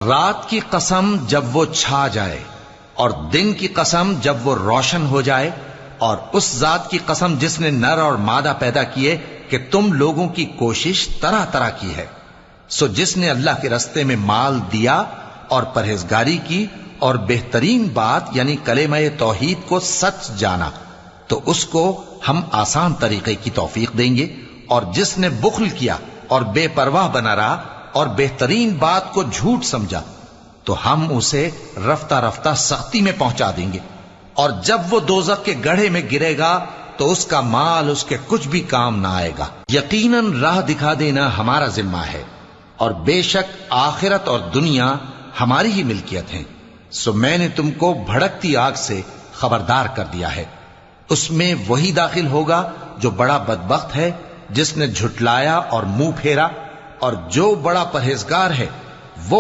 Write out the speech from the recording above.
रात की कसम जब वो छा जाए और दिन की कसम जब वो रोशन हो जाए, और उस जात की कसम जिसने नर और मादा पैदा किए कि तुम लोगों की कोशिश तरह तरह की है। सो जिसने अल्लाह के रस्ते में माल दिया और परहेजगारी की और बेहतरीन बात यानी कलेमा तौहीद को सच जाना, तो उसको हम आसान तरीके की तौफीक देंगे। और जिसने बुख्ल किया और बेपरवाह बना रहा और बेहतरीन बात को झूठ समझा, तो हम उसे रफ्ता रफ्ता सख्ती में पहुंचा देंगे। और जब वो दोजख के गड्ढे में गिरेगा तो उसका माल उसके कुछ भी काम ना आएगा। यकीनन राह दिखा देना हमारा जिम्मा है, और बेशक आखिरत और दुनिया हमारी ही मिल्कियत है। सो मैंने तुमको भड़कती आग से खबरदार कर दिया है। उसमें वही दाखिल होगा जो बड़ा बदबख्त है, जिसने झुटलाया और मुंह फेरा, और जो बड़ा परहेजगार है वो